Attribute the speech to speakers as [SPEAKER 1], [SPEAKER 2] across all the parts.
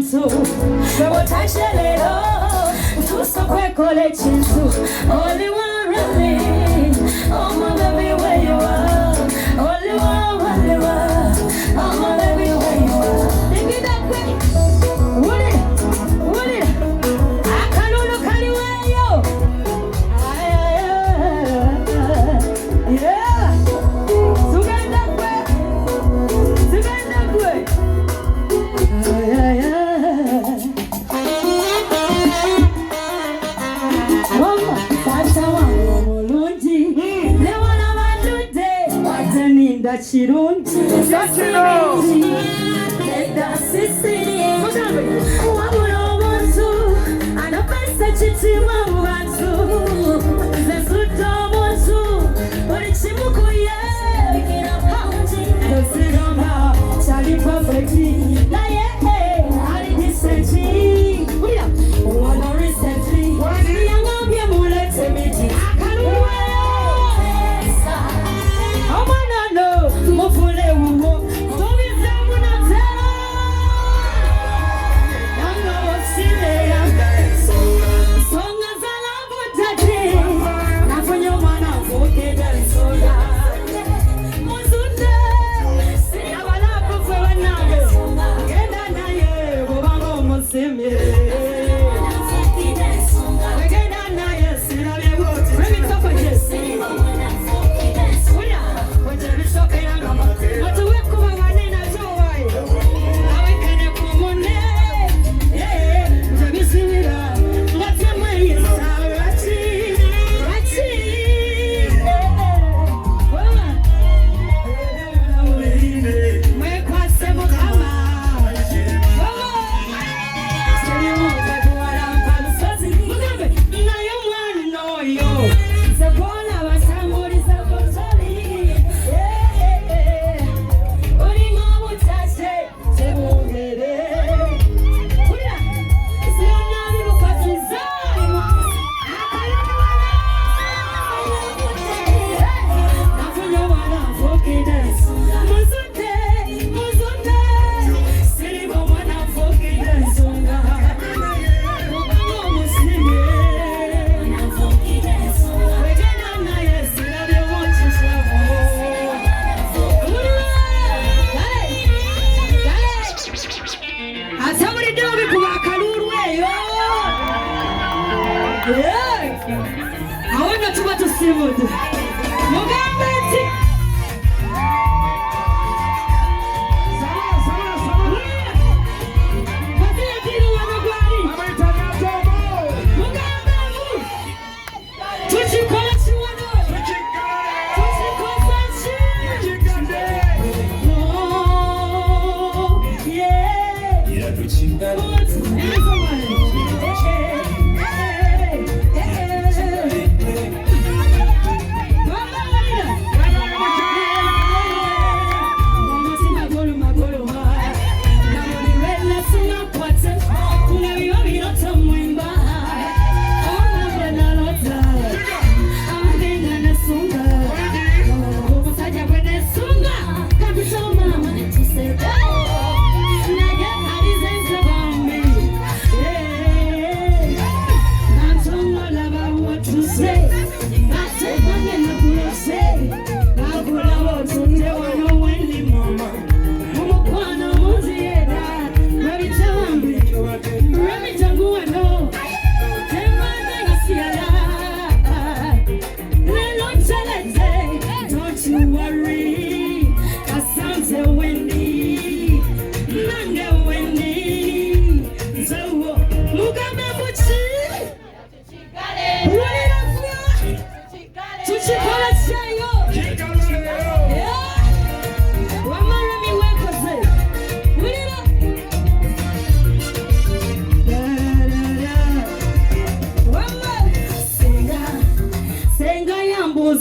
[SPEAKER 1] monso Otachelero Tuso kwekole chinsu Only one really Oh my baby where you are Only one Oh my baby where you are Think it that way Would it I can't look anywhere yo Yeah Sugar that way Chirunti, Leda Sicily, Wabulo Monsu, and a Pesa Chitima Wansu, the Suto Monsu, or Chimukuya, the Sidoma, Charlie Perfectly, Laye, Ali Dissenti, one recently, young Yamula Temiti,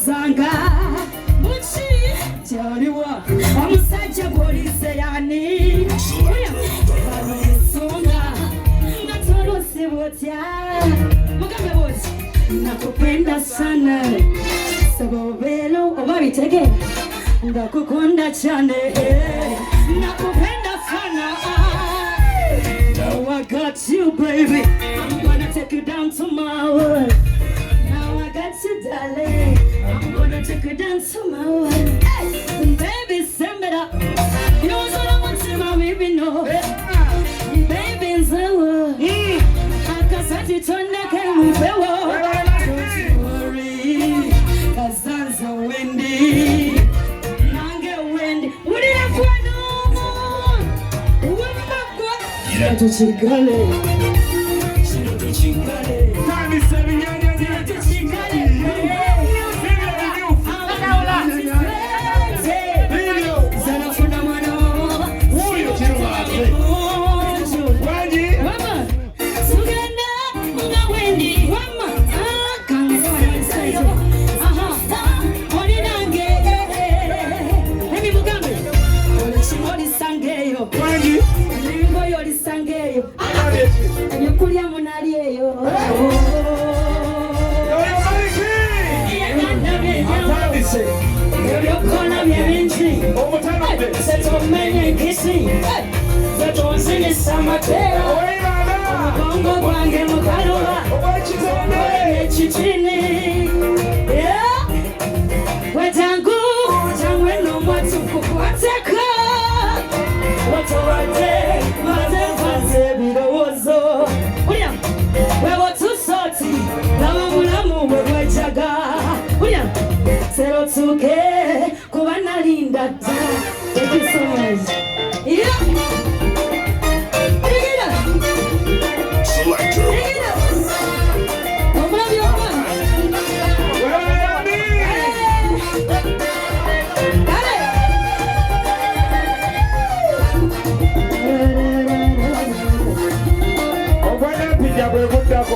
[SPEAKER 1] Zanga Muchi Jariwa Omusajja Polise yani Songa Natoro Sibotia Mugambe bosi Nakupenda sana Sabobelo Obari tege Ndakukunda chane Nakupenda sana got you, baby. I'm gonna take you down to my world. Now I got you, darling. I'm gonna take you down to my world. Hey, baby, send it up. You know what I want to my baby, no. Baby, in the world. I can set it on the can the world. Don't you worry, cause I'm so windy. I get windy. What did I do? To chingale, to chingale. Nani seviye to chingale. Video. Zana funa mano. Uyo chingale. Waji. Mama. Suganda mga wendi. Mama. Kanga sayo. Aha. Oni nange. Emi mugambe. Oli sangeyo. Waji. Kulia monalieyo. Yokona myenchi. Setomenya kisi. Setomsini samatera. Bongo kwange mukaloba. Chichini. Yeah. Wetangu. Tangwe no mwatu kukwateka. Watu wate. Serotuke kubana linda da. Thank you so much. Yeah. Take it up. Selector. Take it up. Open up your mouth. Got it. Open up your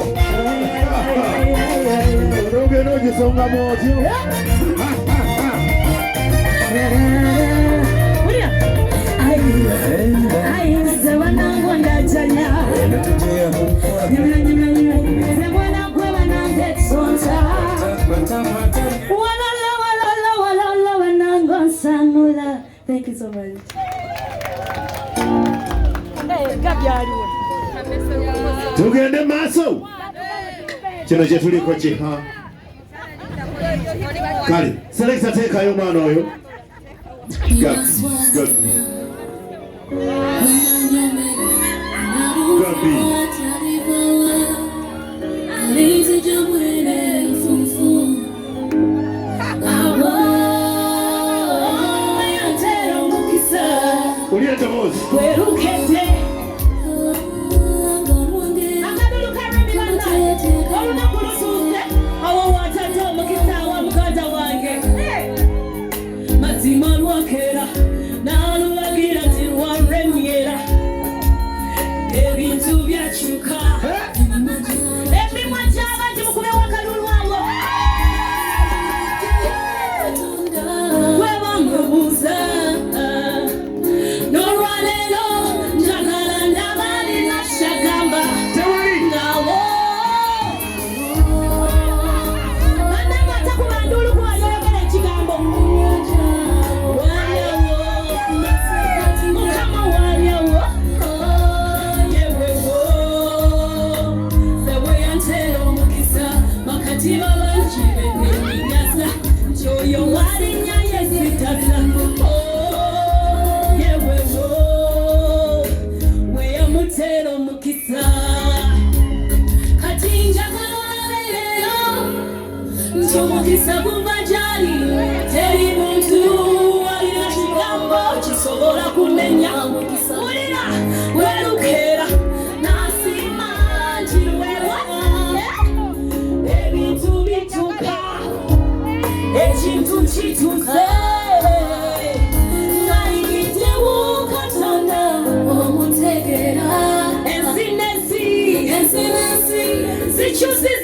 [SPEAKER 1] Thank you so much. Tugende maso. Kino kye tuliko kiha. Kale, selector teekayo mwana oyo. Good. Choose